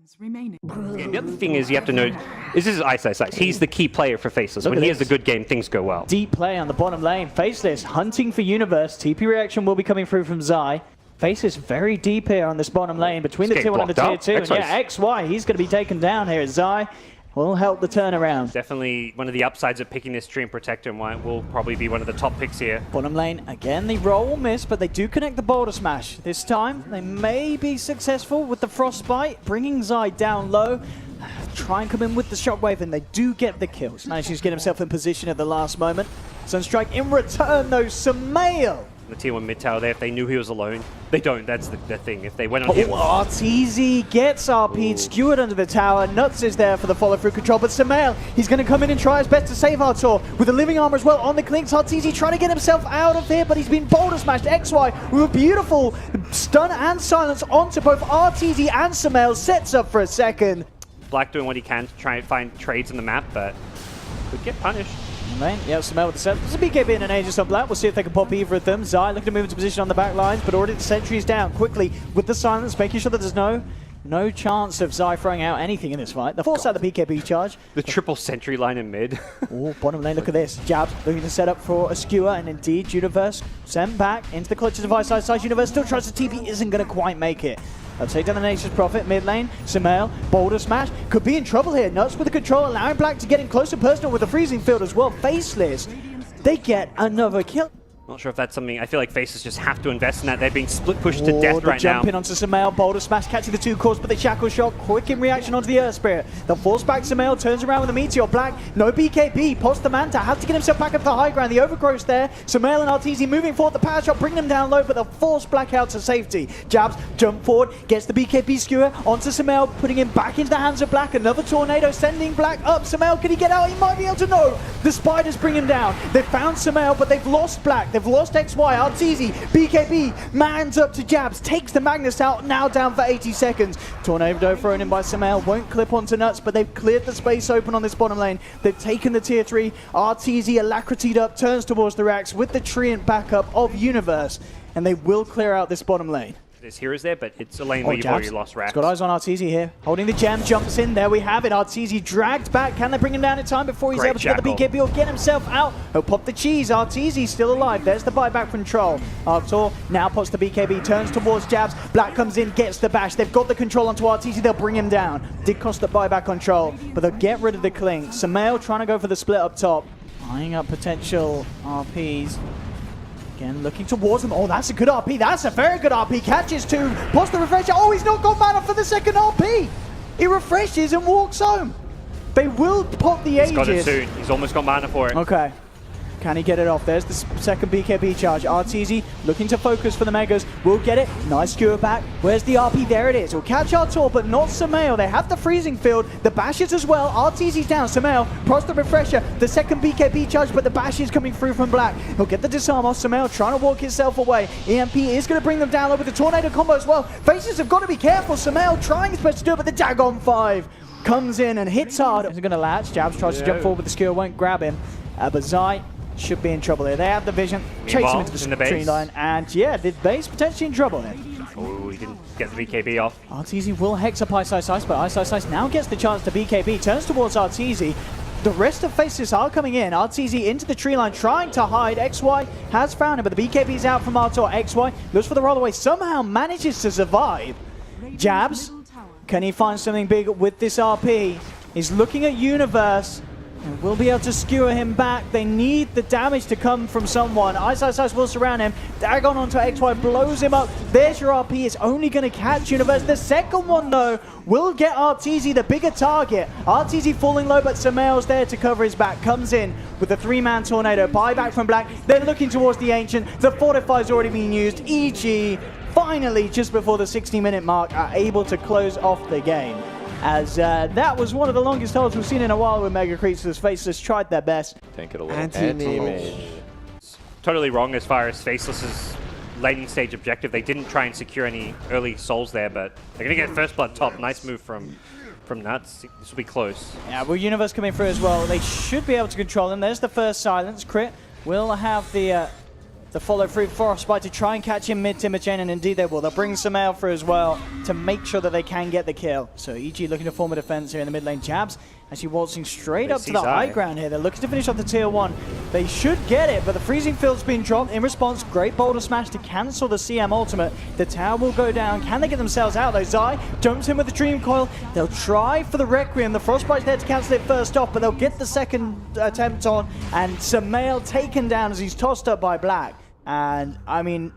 The other thing is you have to know, this is Ice. He's the key player for Faceless. When he has a good game, things go well. Deep play on the bottom lane. Faceless hunting for Universe. TP reaction will be coming through from Zai. Faceless very deep here on this bottom lane between the tier 1 and the tier 2. And yeah, XY, he's going to be taken down here. Zai will help the turnaround. Definitely one of the upsides of picking this Stream Protector, and why it will probably be one of the top picks here. Bottom lane, again, the roll will miss, but they do connect the Boulder Smash. This time, they may be successful with the Frostbite, bringing Zai down low. Try and come in with the Shockwave, and they do get the kills. Manages to get himself in position at the last moment. Sunstrike in return, though, Sumail. The tier 1 mid tower there, if they knew he was alone, they don't. That's the thing. If they went on him. Arteezy gets RP'd, skewered under the tower. Nuts is there for the follow-through control, but Sumail, he's going to come in and try his best to save Artur with a living armor as well on the clinks. Arteezy trying to get himself out of here, but he's been boulder smashed. XY with a beautiful stun and silence onto both Arteezy and Sumail. Sets up for a second. Black doing what he can to try and find trades on the map, but could get punished. Right, yeah, Sumail with the set. There's a BKB and an Aegis on Black. We'll see if they can pop either of them. Zai looking to move into position on the back lines, but already the sentry's down quickly with the silence, making sure that there's no chance of Zai throwing out anything in this fight. They'll force out the BKB charge. The triple sentry line in mid. Oh, bottom lane, look at this. Jabs looking to set up for a skewer, and indeed, Universe sent back into the clutches of Ice. Universe still tries to TP, isn't going to quite make it. They'll take down the Nature's Prophet, mid lane, Sumail, Boulder Smash, could be in trouble here. Nuts with the control, allowing Black to get in close and personal with the freezing field as well. Faceless, they get another kill. Not sure if that's something, I feel like Faceless just have to invest in that. They're being split pushed to death right now. Jump in onto Sumail, Boulder Smash, catching the 2 cores, but the Shackle Shot, quick in reaction onto the Earth Spirit. They'll force back Sumail, turns around with a Meteor. Black, no BKB, pots the Manta, has to get himself back up to the high ground. The Overgrowth's there. Sumail and Arteezy moving forward, the Power Shot, bringing him down low, but they'll force Black out to safety. Jabs, jump forward, gets the BKB skewer onto Sumail, putting him back into the hands of Black. Another Tornado, sending Black up. Sumail, can he get out? He might be able to. No, the Spiders bring him down. They've found Sumail, but they've lost Black. They've lost XY. Arteezy, BKB, mans up to Jabs, takes the Magnus out, now down for 80 seconds. Tornado thrown in by Sumail, won't clip onto Nuts, but they've cleared the space open on this bottom lane. They've taken the tier 3. Arteezy, alacritied up, turns towards the racks with the treant backup of Universe, and they will clear out this bottom lane. There's heroes there, but it's a lane where you've already lost racks. He's got eyes on Arteezy here. Holding the gem, jumps in. There we have it. Arteezy dragged back. Can they bring him down in time before he's able to get the BKB or get himself out? He'll pop the cheese. Arteezy still alive. There's the buyback from Troll. Artur now pops the BKB, turns towards Jabs. Black comes in, gets the bash. They've got the control onto Arteezy. They'll bring him down. Did cost the buyback on Troll, but they'll get rid of the clink. Sumail trying to go for the split up top. Eyeing up potential RPs. Again, looking towards them. Oh, that's a good RP. That's a very good RP. Catches 2. Pops the refresher. Oh, he's not got mana for the second RP. He refreshes and walks home. They will pop the Aegis. He's got it soon. He's almost got mana for it. Okay. Can he get it off? There's the second BKB charge. Arteezy looking to focus for the Megas. Will get it. Nice skewer back. Where's the RP? There it is. He'll catch Artur, but not Sumail. They have the freezing field. The bashes as well. Arteezy's down. Sumail procs the refresher. The second BKB charge, but the bash is coming through from Black. He'll get the disarm off. Sumail trying to walk himself away. EMP is going to bring them down low with the Tornado combo as well. Faces have got to be careful. Sumail trying his best to do it, but the Dagon 5 comes in and hits hard. He's going to latch. Jabs tries to jump forward with the skewer. Won't grab him. But Zai should be in trouble here. They have the vision, chase him into the tree line, and yeah, the base potentially in trouble here. Oh, he didn't get the BKB off. Arteezy will hex up Ice, but Ice now gets the chance to BKB, turns towards Arteezy. The rest of Faceless are coming in. Arteezy into the tree line, trying to hide. XY has found him, but the BKB's out from Artur. XY looks for the roll away, somehow manages to survive. Jabs, can he find something big with this RP? He's looking at Universe. And will be able to skewer him back. They need the damage to come from someone. Ice will surround him. Dagon onto XY, blows him up. There's your RP. It's only going to catch Universe. The second one, though, will get Arteezy, the bigger target. Arteezy falling low, but Sumail's there to cover his back. Comes in with the 3-man Tornado. Buyback from Black. Then looking towards the Ancient. The Fortify's already been used. EG, finally, just before the 60-minute mark, are able to close off the game. As that was one of the longest holds we've seen in a while with Mega Creatures. Faceless tried their best. Tank it a little. Anti-mage. Totally wrong as far as Faceless's laning stage objective. They didn't try and secure any early souls there, but they're going to get first blood top. Nice move from Nuts. This will be close. Yeah, well, Universe coming through as well. They should be able to control him. There's the first silence. Crit will have the the follow-through Frostbite to try and catch him mid-timber chain, and indeed they will. They'll bring Sumail through as well to make sure that they can get the kill. So EG looking to form a defense here in the mid lane. Jabs actually waltzing straight up to the high ground here. They're looking to finish off the tier 1. They should get it, but the freezing field's been dropped. In response, great boulder smash to cancel the CM ultimate. The tower will go down. Can they get themselves out though? Zai jumps in with the Dream Coil. They'll try for the Requiem. The Frostbite's there to cancel it first off, but they'll get the second attempt on, and Sumail taken down as he's tossed up by Black. And I mean,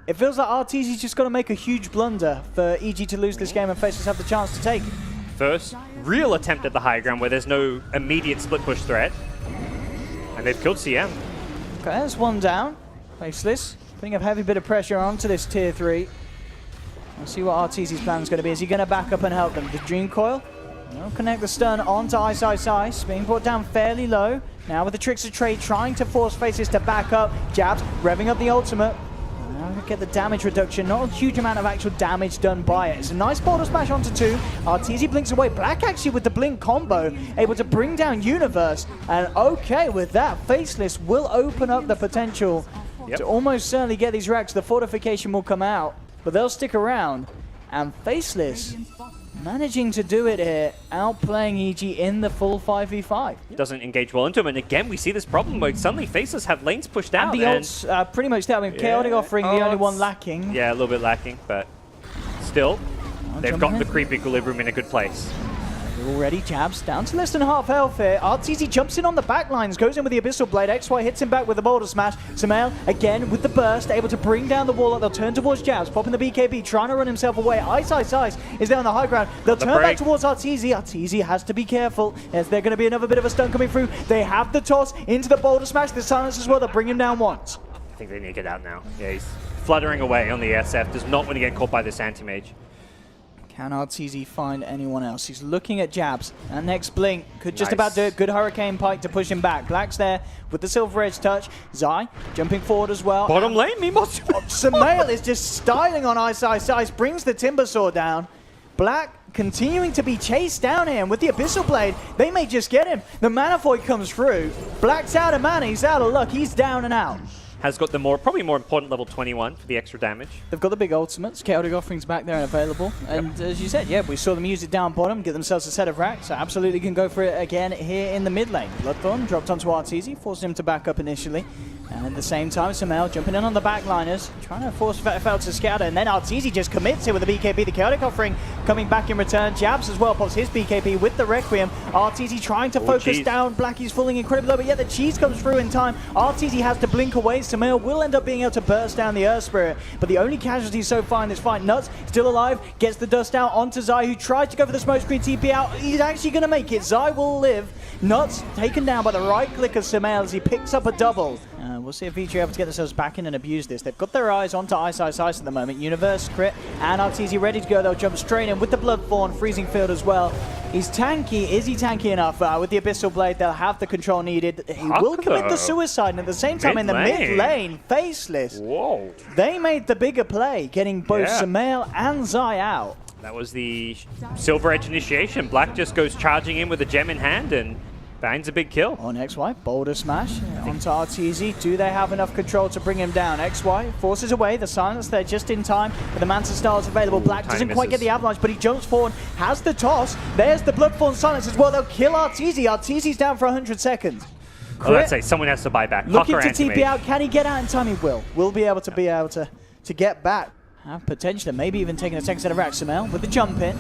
it feels like RTZ's just got to make a huge blunder for EG to lose this game and Faceless have the chance to take it. First real attempt at the high ground where there's no immediate split push threat. And they've killed CM. Okay, there's one down. Faceless putting a heavy bit of pressure onto this tier 3. We'll see what RTZ's plan is going to be. Is he going to back up and help them? The Dream Coil. They'll connect the stun onto Ice. Being brought down fairly low. Now with the Tricks of Trade trying to force Faceless to back up. Jabs revving up the ultimate. Get the damage reduction, not a huge amount of actual damage done by it. It's a nice boulder smash onto 2. RTZ blinks away. Black actually with the blink combo, able to bring down Universe. And okay, with that, Faceless will open up the potential to almost certainly get these racks. The fortification will come out, but they'll stick around. And Faceless managing to do it here, outplaying EG in the full 5v5. Doesn't engage well into him, and again we see this problem where suddenly Faceless have lanes pushed out. And the ults pretty much there. I mean, Chaotic Offering the only one lacking. Yeah, a little bit lacking, but still, they've got the creep equilibrium in a good place. Already Jabs down to less than half health here. RTZ jumps in on the back lines, goes in with the Abyssal Blade. XY hits him back with the Boulder Smash. Sumail again with the burst, able to bring down the wall. They'll turn towards Jabs, popping the BKB, trying to run himself away. Ice is there on the high ground. They'll turn back towards RTZ. RTZ has to be careful, as there's going to be another bit of a stun coming through. They have the toss into the Boulder Smash. The silence as well. They'll bring him down once. I think they need to get out now. Yeah, he's fluttering away on the SF. Does not want to get caught by this anti-mage. Can RTZ find anyone else? He's looking at Jabs. And next blink could just about do it. Good Hurricane Pike to push him back. Black's there with the Silver Edge touch. Zai jumping forward as well. Bottom lane, Mimos. Sumail is just styling on Ice. Brings the Timber Saw down. Black continuing to be chased down here. And with the Abyssal Blade, they may just get him. The Mana Void comes through. Black's out of mana. He's out of luck. He's down and out. Has got the probably more important level 21 for the extra damage. They've got the big ultimates. Chaotic Offerings back there and available. And as you said, yeah, we saw them use it down bottom, get themselves a set of racks. So absolutely can go for it again here in the mid lane. Bloodthorn dropped onto RTZ, forced him to back up initially. And at the same time, Sumail jumping in on the backliners, trying to force FL to scatter, and then RTZ just commits here with the BKB. The Chaotic Offering coming back in return. Jabs as well pops his BKB with the Requiem. RTZ trying to focus down. Blackie's falling incredibly low, but yet the cheese comes through in time. RTZ has to blink away. Sumail will end up being able to burst down the Earth Spirit, but the only casualty so far in this fight, Nuts still alive, gets the dust out onto Zai, who tried to go for the smoke screen TP out. He's actually going to make it. Zai will live. Nuts taken down by the right click of Sumail as he picks up a double. We'll see if EG are able to get themselves back in and abuse this. They've got their eyes onto Ice at the moment. Universe, Crit, and RTZ ready to go. They'll jump straight in with the Bloodthorn, Freezing Field as well. He's tanky. Is he tanky enough? With the Abyssal Blade, they'll have the control needed. He will commit the suicide, and at the same time, in the mid lane, Faceless. Whoa. They made the bigger play, getting both Sumail and Zai out. That was the Silver Edge initiation. Black just goes charging in with a gem in hand and finds a big kill. On XY, Boulder Smash onto RTZ. Do they have enough control to bring him down? XY forces away the silence there just in time, but the Manta Star is available. Black doesn't quite get the avalanche, but he jumps forward, has the toss. There's the Bloodthorn silence as well. They'll kill RTZ. RTZ's down for 100 seconds. Oh, let's say someone has to buy back. Looking to TP out. Can he get out in time? He will. Will be able to get back. Potentially, maybe even taking a second set of racks. Sumail with the jump in.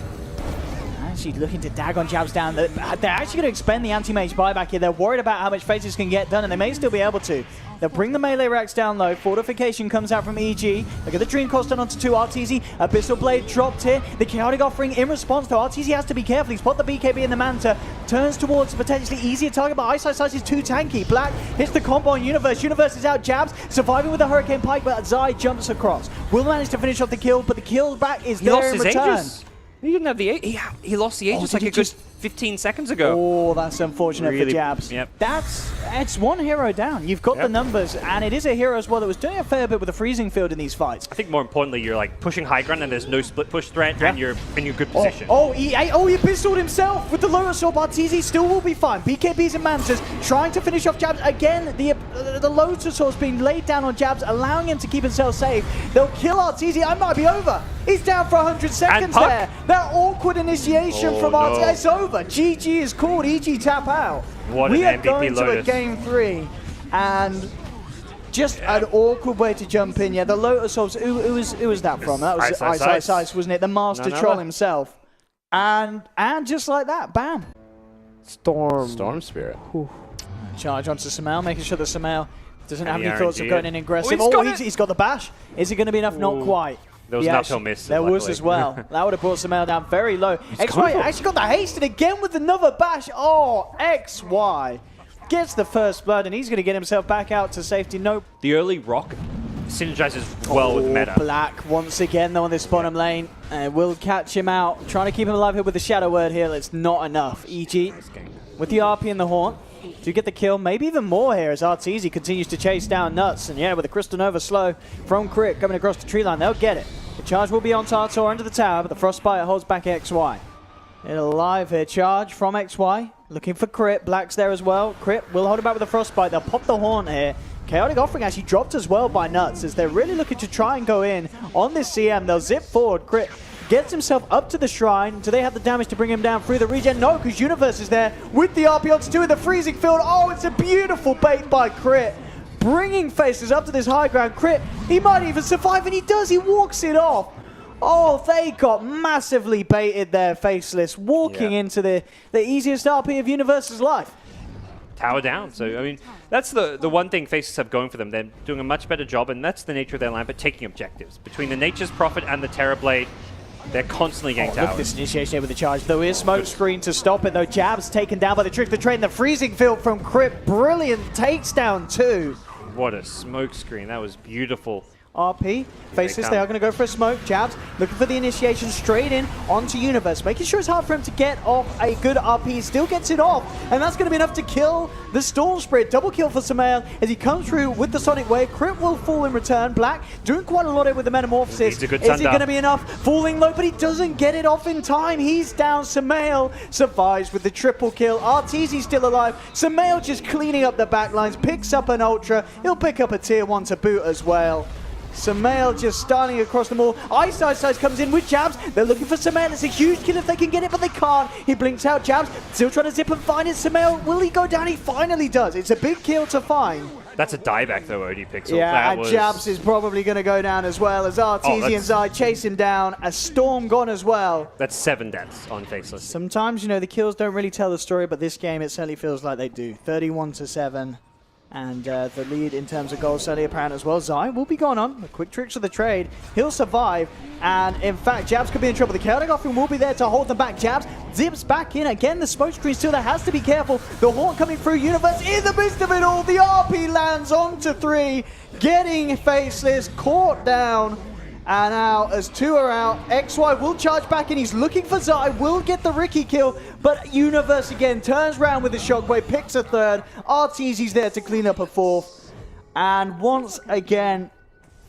Actually looking to dag on Jabs down. They're actually going to expend the anti-mage buyback here. They're worried about how much Faces can get done, and they may still be able to. They'll bring the melee racks down low. Fortification comes out from EG. Look at the Dream Cost done onto 2. RTZ. Abyssal Blade dropped here. The Chaotic Offering in response, though. RTZ has to be careful. He's spot the BKB in the Manta. Turns towards a potentially easier target, but Ice is too tanky. Black hits the combo on Universe. Universe is out. Jabs surviving with the Hurricane Pike, but Zai jumps across. Will manage to finish off the kill, but the kill back is there in return. He didn't have the he lost the Aegis like a good 15 seconds ago. Oh, that's unfortunate for Jabs. Yep. It's one hero down. You've got the numbers, and it is a hero as well that was doing a fair bit with the freezing field in these fights. I think more importantly, you're like pushing high ground and there's no split push threat, and you're in your good position. He pistoled himself with the Lotus Orb. RTZ still will be fine. BKBs and Mantas trying to finish off Jabs again. The the Lotusaur's being laid down on Jabs, allowing him to keep himself safe. They'll kill Arteezy. I might be over. He's down for 100 seconds there. That awkward initiation from Arteezy. It's over. GG is called. EG tap out. What we an are MVP going to a Lotus. game 3. And just an awkward way to jump in. Yeah, the Lotusaur's, who was that from? That was Ice, wasn't it? The master troll himself. And just like that, bam. Storm Spirit. Whew. Charge onto Sumail, making sure that Sumail doesn't have Any any thoughts of RNG. going in aggressive. He's got the bash. Is it going to be enough? Not quite. There was an uphill miss. There was as well. That would have brought Sumail down very low. XY actually got the haste, and again with another bash. Oh, XY gets the first blood, and he's going to get himself back out to safety. Nope. The early rock synergizes well with meta. Black once again though on this bottom lane. Will catch him out. Trying to keep him alive here with the Shadow Word here. It's not enough. EG with the RP and the Horn to get the kill. Maybe even more here as Arteezy continues to chase down Nuts. And yeah, with the Crystal Nova slow from Crit coming across the tree line, they'll get it. The charge will be on Tartar into the tower, but the Frostbite holds back XY. They're alive here. Charge from XY. Looking for Crit. Black's there as well. Crit will hold it back with the Frostbite. They'll pop the Horn here. Chaotic Offering actually dropped as well by Nuts as they're really looking to try and go in on this CM. They'll zip forward. Crit gets himself up to the shrine. Do they have the damage to bring him down through the regen? No, because Universe is there with the RP onto 2 in the freezing field. Oh, it's a beautiful bait by Crit. Bringing Faceless up to this high ground. Crit, he might even survive, and he does. He walks it off. Oh, they got massively baited there, Faceless, walking into the easiest RP of Universe's life. Tower down. So, I mean, that's the one thing Faceless have going for them. They're doing a much better job, and that's the nature of their line, but taking objectives. Between the Nature's Prophet and the Terrorblade, they're constantly getting Look at towers. this initiation here with the charge. There is smoke screen to stop it, though. Jabs taken down by the Trick the Trade in the freezing field from Crypt. Brilliant takes down too. What a smoke screen. That was beautiful. RP, Faceless, they are going to go for a smoke. Jabs looking for the initiation straight in onto Universe, making sure it's hard for him to get off a good RP. Still gets it off, and that's going to be enough to kill the Storm Spirit. Double kill for Sumail as he comes through with the Sonic Wave. Crit will fall in return. Black doing quite a lot with the Metamorphosis. Is it going to be enough? Falling low, but he doesn't get it off in time. He's down. Sumail survives with the triple kill. Arteezy's still alive. Sumail just cleaning up the backlines, picks up an Ultra. He'll pick up a tier 1 to boot as well. Sumail just starting across them all. Ice comes in with Jabs. They're looking for Sumail. It's a huge kill if they can get it, but they can't. He blinks out. Jabs still trying to zip and find it. Sumail, will he go down? He finally does. It's a big kill to find. That's a dieback though, OD Pixel. Yeah, and Jabs is probably going to go down as well as Arteezy and Zai chase him down. A Storm gone as well. That's 7 deaths on Faceless. Sometimes, you know, the kills don't really tell the story, but this game, it certainly feels like they do. 31-7. And the lead in terms of goals certainly apparent as well. Zai will be going on. The quick tricks of the trade. He'll survive. And in fact, Jabs could be in trouble. The chaotic offering will be there to hold them back. Jabs zips back in. Again, the smoke screen still there. Has to be careful. The Horn coming through. Universe in the midst of it all. The RP lands onto 3. Getting Faceless caught down. And out as 2 are out. XY will charge back in. He's looking for Zai. Will get the Ricky kill. But Universe again turns around with the shockwave. Picks a 3rd. Arteezy's there to clean up a 4th. And once again,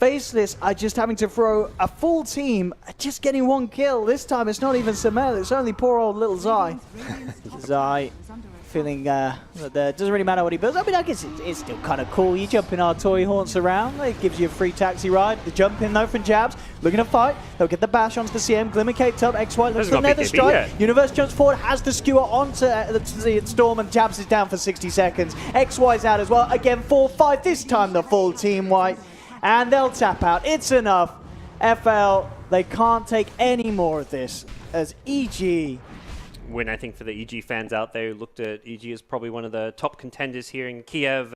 Faceless are just having to throw a full team. Just getting 1 kill. This time it's not even Sumail. It's only poor old little Zai. Zai feeling that doesn't really matter what he builds. I mean, I guess it's still kind of cool. You jump in our toy haunts around. It gives you a free taxi ride. The jump in though from Jabs. Looking to fight. They'll get the bash onto the CM. Glimmer Cape top. XY looks for Nether Strike. Universe jumps forward. Has the skewer onto the Storm, and Jabs is down for 60 seconds. XY's out as well. Again, 4-5. This time the full team white. And they'll tap out. It's enough. FL, they can't take any more of this as EG Win, I think, for the EG fans out there who looked at EG as probably one of the top contenders here in Kiev.